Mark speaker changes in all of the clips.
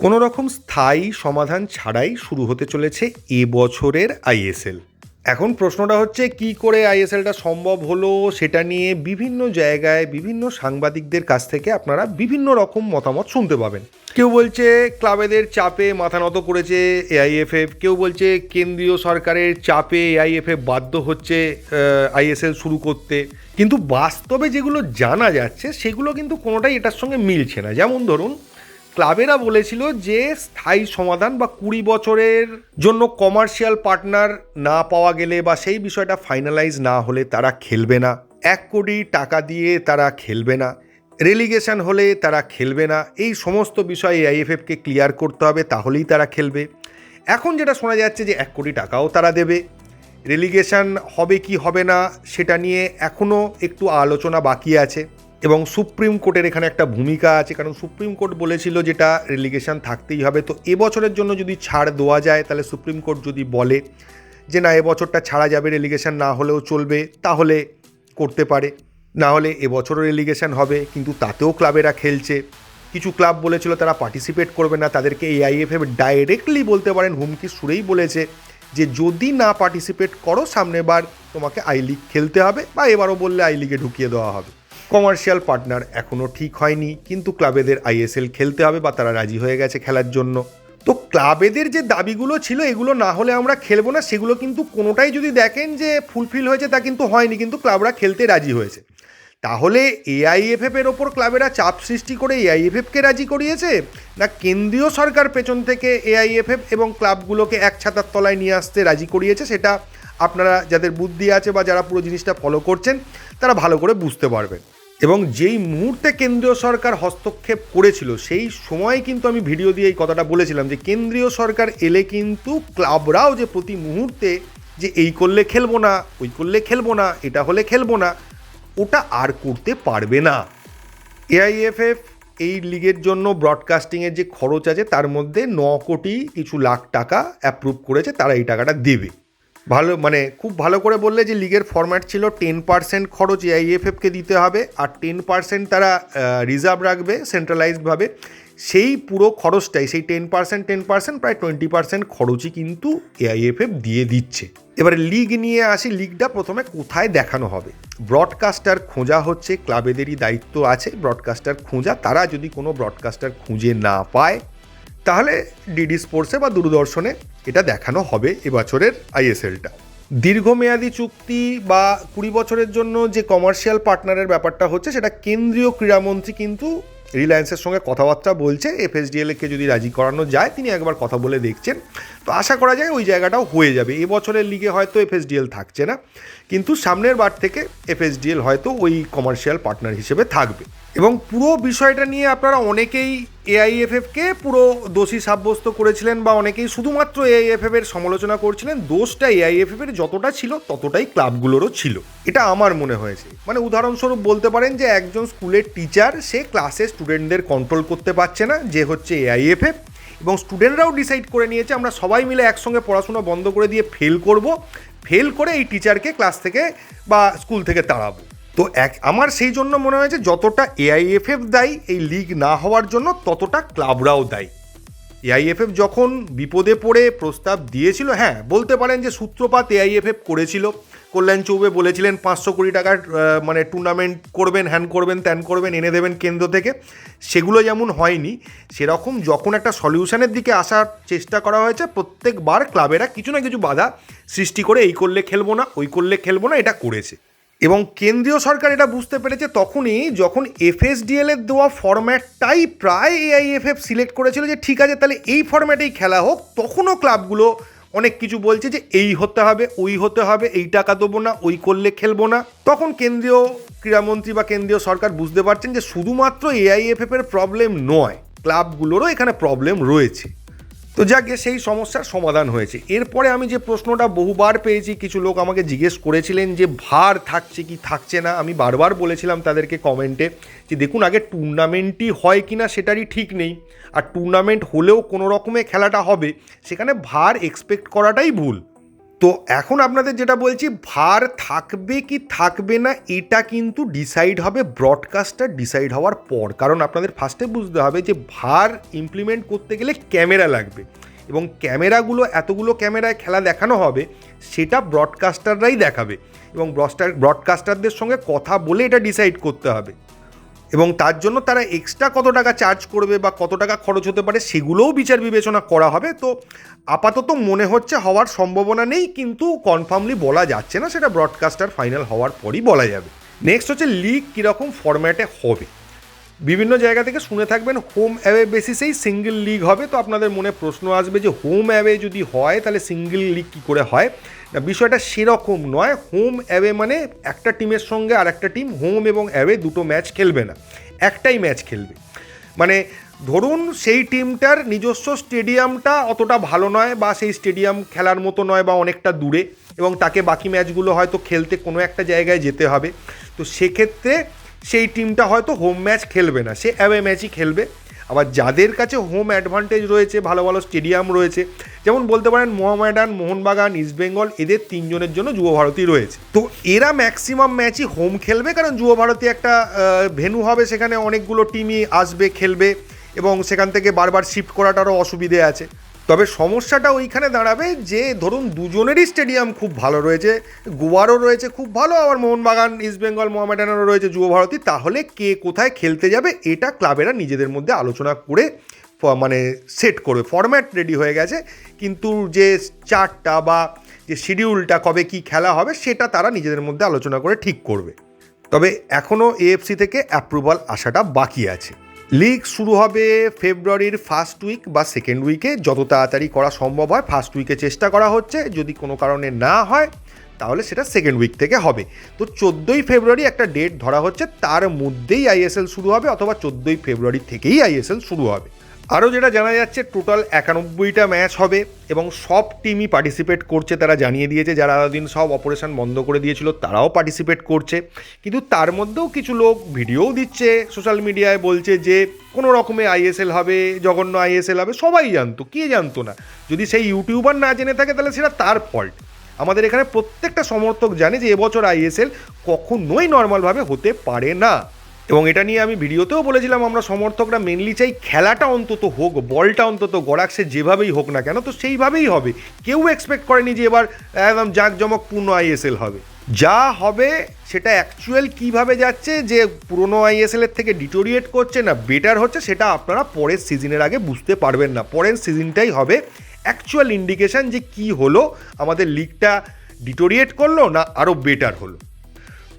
Speaker 1: কোনো রকম স্থায়ী সমাধান ছাড়াই শুরু হতে চলেছে এবছরের আইএসএল। এখন প্রশ্নটা হচ্ছে কি করে আইএসএলটা সম্ভব হলো, সেটা নিয়ে বিভিন্ন জায়গায় বিভিন্ন সাংবাদিকদের কাছ থেকে আপনারা বিভিন্ন রকম মতামত শুনতে পাবেন। কেউ বলছে ক্লাবেদের চাপে মাথা নত করেছে এআইএফএফ, কেউ বলছে কেন্দ্রীয় সরকারের চাপে এআইএফএফ বাধ্য হচ্ছে আইএসএল শুরু করতে। কিন্তু বাস্তবে যেগুলো জানা যাচ্ছে সেগুলো কিন্তু কোনোটাই এটার সঙ্গে মিলছে না। যেমন ধরুন, ক্লাবেরা বলেছিল যে স্থায়ী সমাধান বা 20 বছরের জন্য কমার্শিয়াল পার্টনার না পাওয়া গেলে বা সেই বিষয়টা ফাইনালাইজ না হলে তারা খেলবে না। 1 কোটি টাকা দিয়ে তারা খেলবে না, রেলিগেশন হলে তারা খেলবে না। এই সমস্ত বিষয়ে আইএফএফকে ক্লিয়ার করতে হবে, তাহলেই তারা খেলবে। এখন যেটা শোনা যাচ্ছে যে 1 কোটি টাকাও তারা দেবে। রেলিগেশন হবে কি হবে না সেটা নিয়ে এখনও একটু আলোচনা বাকি আছে এবং সুপ্রিম কোর্টের এখানে একটা ভূমিকা আছে, কারণ সুপ্রিম কোর্ট বলেছিল যেটা রেলিগেশন থাকতেই হবে। তো এবছরের জন্য যদি ছাড় দেওয়া যায়, তাহলে সুপ্রিম কোর্ট যদি বলে যে না এবছরটা ছাড়া যাবে, রেলিগেশন না হলেও চলবে, তাহলে করতে পারে। না হলে এবছরও রেলিগেশন হবে, কিন্তু তাতেও ক্লাবেরা খেলছে। কিছু ক্লাব বলেছিল তারা পার্টিসিপেট করবে না, তাদেরকে এআইএফএফ ডাইরেক্টলি বলতে পারেন হুমকি সুরেই বলেছে যে যদি না পার্টিসিপেট করো সামনের বার তোমাকে আই লিগ খেলতে হবে, বা এবারও বললে আই লিগে ঢুকিয়ে দেওয়া হবে। কমার্শিয়াল পার্টনার এখনও ঠিক হয়নি, কিন্তু ক্লাবেদের আইএসএল খেলতে হবে বা তারা রাজি হয়ে গেছে খেলার জন্য। তো ক্লাবেদের যে দাবিগুলো ছিল এগুলো না হলে আমরা খেলবো না, সেগুলো কিন্তু কোনোটাই যদি দেখেন যে ফুলফিল হয়েছে তা কিন্তু হয়নি, কিন্তু ক্লাবরা খেলতে রাজি হয়েছে। তাহলে এআইএফএফ এর ওপর ক্লাবেরা চাপ সৃষ্টি করে এআইএফএফকে রাজি করিয়েছে, না কেন্দ্রীয় সরকার পেছন থেকে এআইএফএফ এবং ক্লাবগুলোকে এক ছাতার তলায় নিয়ে আসতে রাজি করিয়েছে? সেটা আপনারা যাদের বুদ্ধি আছে বা যারা পুরো জিনিসটা ফলো করছেন তারা ভালো করে বুঝতে পারবেন। এবং যেই মুহূর্তে কেন্দ্রীয় সরকার হস্তক্ষেপ করেছিল সেই সময় কিন্তু আমি ভিডিও দিয়ে এই কথাটা বলেছিলাম যে কেন্দ্রীয় সরকার এলে কিন্তু ক্লাবরাও যে প্রতি মুহূর্তে যে এই করলে খেলবো না, ওই করলে খেলবো না, এটা হলে খেলবো না, ওটা আর করতে পারবে না। এআইএফএফ এই লিগের জন্য ব্রডকাস্টিংয়ের যে খরচ আছে তার মধ্যে 9 কোটি কিছু লাখ টাকা অ্যাপ্রুভ করেছে, তারা এই টাকাটা দেবে। ভালো মানে খুব ভালো করে বললে যে লিগের ফরম্যাট ছিল 10% খরচ এআইএফএফকে দিতে হবে আর 10% তারা রিজার্ভ রাখবে সেন্ট্রালাইজডভাবে। সেই পুরো খরচটাই, সেই 10% প্রায় 20% খরচই কিন্তু এআইএফএফ দিয়ে দিচ্ছে। এবারে লিগ নিয়ে আসি, লিগটা প্রথমে কোথায় দেখানো হবে? ব্রডকাস্টার খোঁজা হচ্ছে, ক্লাবেদেরই দায়িত্ব আছে ব্রডকাস্টার খোঁজা। তারা যদি কোনো ব্রডকাস্টার খুঁজে না পায় তাহলে ডিডি স্পোর্টসে বা দূরদর্শনে এটা দেখানো হবে এবছরের আইএসএলটা। দীর্ঘমেয়াদী চুক্তি বা 20 বছরের জন্য যে কমার্শিয়াল পার্টনারের ব্যাপারটা হচ্ছে সেটা কেন্দ্রীয় ক্রীড়ামন্ত্রী কিন্তু রিলায়েন্সের সঙ্গে কথাবার্তা বলছে। এফএসডিএলকে যদি রাজি করানো যায়, তিনি একবার কথা বলে দেখছেন, তো আশা করা যায় ওই জায়গাটাও হয়ে যাবে। এবছরের লিগে হয়তো এফএসডিএল থাকছে না, কিন্তু সামনের বার থেকে এফএসডিএল হয়তো ওই কমার্শিয়াল পার্টনার হিসেবে থাকবে। এবং পুরো বিষয়টা নিয়ে আপনারা অনেকেই এআইএফএফকে পুরো দোষী সাব্যস্ত করেছিলেন বা অনেকেই শুধুমাত্র এআইএফএফ এর সমালোচনা করছিলেন। দোষটা এআইএফএফ এর যতটা ছিল ততটাই ক্লাবগুলোরও ছিল, এটা আমার মনে হয়েছে। মানে উদাহরণস্বরূপ বলতে পারেন যে একজন স্কুলের টিচার সে ক্লাসে স্টুডেন্টদের কন্ট্রোল করতে পারছে না, যে হচ্ছে এআইএফএফ, এবং স্টুডেন্টরাও ডিসাইড করে নিয়েছে আমরা সবাই মিলে একসঙ্গে পড়াশোনা বন্ধ করে দিয়ে ফেল করব, ফেল করে এই টিচারকে ক্লাস থেকে বা স্কুল থেকে তাড়াবো। তো আমার সেই জন্য মনে হয়েছে যতটা এআইএফএফ দায়ী এই লিগ না হওয়ার জন্য, ততটা ক্লাবরাও দায়ী। এআইএফএফ যখন বিপদে পড়ে প্রস্তাব দিয়েছিল, হ্যাঁ বলতে পারেন যে সূত্রপাত এআইএফএফ করেছিল। কল্যাণ চৌবে বলেছিলেন 500 কোটি টাকার মানে টুর্নামেন্ট করবেন, হ্যান করবেন, ত্যান করবেন, এনে দেবেন কেন্দ্র থেকে। সেগুলো যেমন হয়নি, সেরকম যখন একটা সলিউশনের দিকে আসার চেষ্টা করা হয়েছে প্রত্যেকবার ক্লাবেরা কিছু না কিছু বাধা সৃষ্টি করে এই করলে খেলবো না, ওই করলে খেলবো না, এটা করেছে। এবং কেন্দ্রীয় সরকার এটা বুঝতে পেরেছে তখনই যখন এফএসডিএল এর দেওয়া ফরম্যাটটাই প্রায় এআইএফএফ সিলেক্ট করেছিল যে ঠিক আছে তাহলে এই ফরম্যাটেই খেলা হোক। তখনও ক্লাবগুলো অনেক কিছু বলছে যে এই হতে হবে, ওই হতে হবে, এই টাকা দেবো না, ওই করলে খেলবো না। তখন কেন্দ্রীয় ক্রীড়ামন্ত্রী বা কেন্দ্রীয় সরকার বুঝতে পারছেন যে শুধুমাত্র এআইএফএফ এর প্রবলেম নয়, ক্লাবগুলোরও এখানে প্রবলেম রয়েছে। তো যাকে সেই সমস্যার সমাধান হয়েছে। এরপরে আমি যে প্রশ্নটা বহুবার পেয়েছি, কিছু লোক আমাকে জিজ্ঞেস করেছিলেন যে ভার থাকছে কি থাকছে না। আমি বারবার বলেছিলাম তাদেরকে কমেন্টে যে দেখুন আগে টুর্নামেন্টই হয় কি না সেটারই ঠিক নেই, আর টুর্নামেন্ট হলেও কোনো রকমে খেলাটা হবে, সেখানে ভার এক্সপেক্ট করাটাই ভুল। তো এখন আপনাদের যেটা বলছি, ভার থাকবে কি থাকবে না এটা কিন্তু ডিসাইড হবে ব্রডকাস্টার ডিসাইড হওয়ার পর। কারণ আপনাদের ফার্স্টে বুঝতে হবে যে ভার ইমপ্লিমেন্ট করতে গেলে ক্যামেরা লাগবে, এবং ক্যামেরাগুলো এতগুলো ক্যামেরায় খেলা দেখানো হবে সেটা ব্রডকাস্টাররাই দেখাবে, এবং ব্রডকাস্টারদের সঙ্গে কথা বলে এটা ডিসাইড করতে হবে, এবং তার জন্য তারা এক্সট্রা কত টাকা চার্জ করবে বা কত টাকা খরচ হতে পারে সেগুলোও বিচার বিবেচনা করা হবে। তো আপাতত মনে হচ্ছে হওয়ার সম্ভাবনা নেই, কিন্তু কনফার্মলি বলা যাচ্ছে না, সেটা ব্রডকাস্টার ফাইনাল হওয়ার পরই বলা যাবে। নেক্সট হচ্ছে লিগ কীরকম ফরম্যাটে হবে। বিভিন্ন জায়গা থেকে শুনে থাকবেন হোম অ্যাওয়ে বেসিসেই সিঙ্গেল লিগ হবে। তো আপনাদের মনে প্রশ্ন আসবে যে হোম অ্যাওয়ে যদি হয় তাহলে সিঙ্গেল লিগ কী করে হয়। না, বিষয়টা সেরকম নয়। হোম অ্যাওয়ে মানে একটা টিমের সঙ্গে আর একটা টিম হোম এবং অ্যাওয়ে দুটো ম্যাচ খেলবে না, একটাই ম্যাচ খেলবে। মানে ধরুন সেই টিমটার নিজস্ব স্টেডিয়ামটা অতটা ভালো নয়, বা সেই স্টেডিয়াম খেলার মতো নয়, বা অনেকটা দূরে, এবং তাকে বাকি ম্যাচগুলো হয়তো খেলতে কোনো একটা জায়গায় যেতে হবে। তো সেক্ষেত্রে সেই টিমটা হয়তো হোম ম্যাচ খেলবে না, সে অ্যাওয়ে ম্যাচই খেলবে। আবার যাদের কাছে হোম অ্যাডভান্টেজ রয়েছে, ভালো ভালো স্টেডিয়াম রয়েছে, যেমন বলতে পারেন মোহামেডান, মোহনবাগান, ইস্টবেঙ্গল, এদের তিনজনের জন্য যুবভারতী রয়েছে। তো এরা ম্যাক্সিমাম ম্যাচই হোম খেলবে, কারণ যুবভারতী একটা ভেন্যু হবে, সেখানে অনেকগুলো টিমই আসবে খেলবে, এবং সেখান থেকে বারবার শিফট করাটারও অসুবিধে আছে। তবে সমস্যাটা ওইখানে দাঁড়াবে যে ধরুন দুজনেরই স্টেডিয়াম খুব ভালো রয়েছে, গোয়ারও রয়েছে খুব ভালো, আবার মোহনবাগান, ইস্টবেঙ্গল, মোহামেডানেরও রয়েছে যুবভারতী, তাহলে কে কোথায় খেলতে যাবে এটা ক্লাবেরা নিজেদের মধ্যে আলোচনা করে মানে সেট করবে। ফরম্যাট রেডি হয়ে গেছে, কিন্তু যে চার্টটা বা যে শিডিউলটা কবে কি খেলা হবে সেটা তারা নিজেদের মধ্যে আলোচনা করে ঠিক করবে। তবে এখনও এএফসি থেকে অ্যাপ্রুভাল আসাটা বাকি আছে। লিগ শুরু হবে ফেব্রুয়ারির ফার্স্ট উইক বা সেকেন্ড উইকে, যত তাড়াতাড়ি করা সম্ভব হয়। ফার্স্ট উইকে চেষ্টা করা হচ্ছে, যদি কোনো কারণে না হয় তাহলে সেটা সেকেন্ড উইক থেকে হবে। তো 14ই ফেব্রুয়ারি একটা ডেট ধরা হচ্ছে, তার মধ্যেই আইএসএল শুরু হবে, অথবা 14ই ফেব্রুয়ারি থেকেই আইএসএল শুরু হবে। আরও যেটা জানা যাচ্ছে, টোটাল 91টা ম্যাচ হবে, এবং সব টিমই পার্টিসিপেট করছে, তারা জানিয়ে দিয়েছে। যারা এতদিন সব অপারেশন বন্ধ করে দিয়েছিল তারাও পার্টিসিপেট করছে, কিন্তু তার মধ্যেও কিছু লোক ভিডিওও দিচ্ছে সোশ্যাল মিডিয়ায়, বলছে যে কোনো রকমে আইএসএল হবে, জঘন্য আইএসএল হবে। সবাই জানতো, কে জানতো না? যদি সেই ইউটিউবার না জেনে থাকে তাহলে সেটা তার ফল্ট। আমাদের এখানে প্রত্যেকটা সমর্থক জানে যে এবছর আইএসএল কখনোই নর্মালভাবে হতে পারে না, এবং এটা নিয়ে আমি ভিডিওতেও বলেছিলাম, আমরা সমর্থকরা মেনলি চাই খেলাটা অন্তত হোক, বলটা অন্তত গড়াক, সে যেভাবেই হোক না কেন, তো সেইভাবেই হবে। কেউ এক্সপেক্ট করেনি যে এবার একদম জাঁকজমকপূর্ণ আইএসএল হবে। যা হবে সেটা অ্যাকচুয়াল কীভাবে যাচ্ছে, যে পুরনো আইএসএলের থেকে ডিটোরিয়েট করছে না বেটার হচ্ছে, সেটা আপনারা পরের সিজনের আগে বুঝতে পারবেন না। পরের সিজনটাই হবে অ্যাকচুয়াল ইন্ডিকেশান যে কি হলো, আমাদের লিগটা ডিটোরিয়েট করলো না আরও বেটার হলো।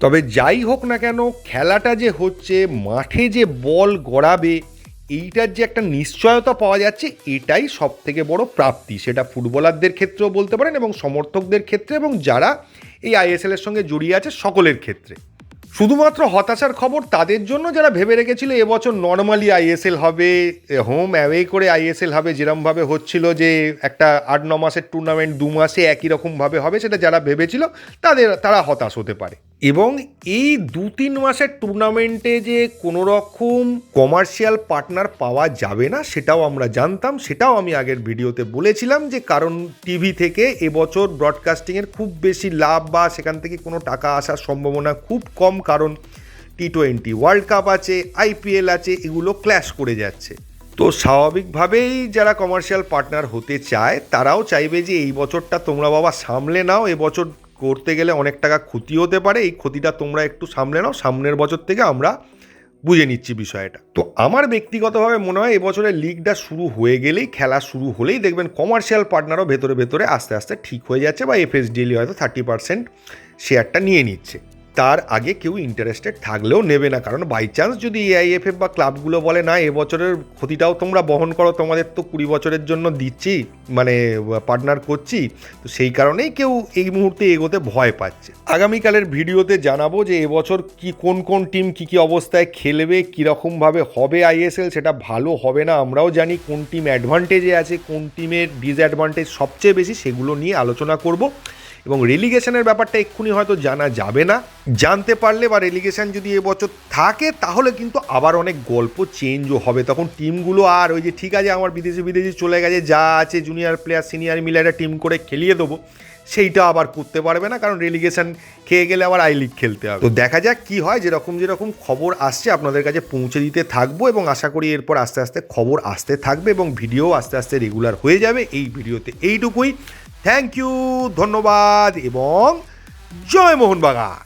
Speaker 1: তবে যাই হোক না কেন, খেলাটা যে হচ্ছে, মাঠে যে বল গড়াবে, এইটার যে একটা নিশ্চয়তা পাওয়া যাচ্ছে, এটাই সব থেকে বড় প্রাপ্তি। সেটা ফুটবলারদের ক্ষেত্রেও বলতে পারেন, এবং সমর্থকদের ক্ষেত্রে, এবং যারা এই আইএসএলের সঙ্গে জড়িয়ে আছে সকলের ক্ষেত্রে। শুধুমাত্র হতাশার খবর তাদের জন্য যারা ভেবে রেখেছিল এবছর নর্মালি আইএসএল হবে, হোম অ্যাওয়ে করে আইএসএল হবে, যেরমভাবে হচ্ছিল যে একটা 8-9 মাসের টুর্নামেন্ট 2 মাসে একই রকমভাবে হবে, সেটা যারা ভেবেছিল তারা হতাশ হতে পারে। এবং এই 2-3 মাসের টুর্নামেন্টে যে কোনো রকম কমার্শিয়াল পার্টনার পাওয়া যাবে না সেটাও আমরা জানতাম, সেটাও আমি আগের ভিডিওতে বলেছিলাম, যে কারণ টিভি থেকে এবছর ব্রডকাস্টিংয়ের খুব বেশি লাভ বা সেখান থেকে কোনো টাকা আসার সম্ভাবনা খুব কম, কারণ T20 ওয়ার্ল্ড কাপ আছে, আইপিএল আছে, এগুলো ক্ল্যাশ করে যাচ্ছে। তো স্বাভাবিকভাবেই যারা কমার্শিয়াল পার্টনার হতে চায় তারাও চাইবে যে এই বছরটা তোমরা বাবা সামলে নাও, এবছর করতে গেলে অনেক টাকা ক্ষতি হতে পারে, এই ক্ষতিটা তোমরা একটু সামলে নাও, সামনের বছর থেকে আমরা বুঝে নিচ্ছি বিষয়টা। তো আমার ব্যক্তিগতভাবে মনে হয় এবছরের লিগটা শুরু হয়ে গেলেই, খেলা শুরু হলেই দেখবেন কমার্শিয়াল পার্টনারও ভেতরে ভেতরে আস্তে আস্তে ঠিক হয়ে যাচ্ছে, বা এফএসডিএল হয়তো 30% শেয়ারটা নিয়ে নিচ্ছে। তার আগে কেউ ইন্টারেস্টেড থাকলেও নেবে না, কারণ বাই চান্স যদি এআইএফএফ বা ক্লাবগুলো বলে না এবছরের ক্ষতিটাও তোমরা বহন করো, তোমাদের তো 20 বছরের জন্য দিচ্ছি, মানে পার্টনার করছি, তো সেই কারণেই কেউ এই মুহূর্তে এগোতে ভয় পাচ্ছে। আগামীকালের ভিডিওতে জানাবো যে এবছর কি কোন কোন টিম কী অবস্থায় খেলবে, কীরকমভাবে হবে আইএসএল, সেটা ভালো হবে না আমরাও জানি, কোন টিম অ্যাডভান্টেজে আছে, কোন টিমের ডিসঅ্যাডভান্টেজ সবচেয়ে বেশি, সেগুলো নিয়ে আলোচনা করব। এবং রেলিগেশনের ব্যাপারটা এক্ষুনি হয়তো জানা যাবে না, জানতে পারলে বা রেলিগেশন যদি এবছর থাকে তাহলে কিন্তু আবার অনেক গল্প চেঞ্জও হবে। তখন টিমগুলো আর ওই যে ঠিক আছে আমার বিদেশি চলে গেছে, যা আছে জুনিয়র প্লেয়ার সিনিয়র মিলে একটা টিম করে খেলিয়ে দেবো, সেইটা আবার করতে পারবে না, কারণ রেলিগেশন খেয়ে গেলে আবার আই লিগ খেলতে হবে। তো দেখা যাক কি হয়, যেরকম খবর আসছে আপনাদের কাছে পৌঁছে দিতে থাকবো, এবং আশা করি এরপর আস্তে আস্তে খবর আসতে থাকবে এবং ভিডিও আস্তে আস্তে রেগুলার হয়ে যাবে। এই ভিডিওতে এইটুকুই। থ্যাংক ইউ, ধন্যবাদ এবং জয় মোহনবাগান।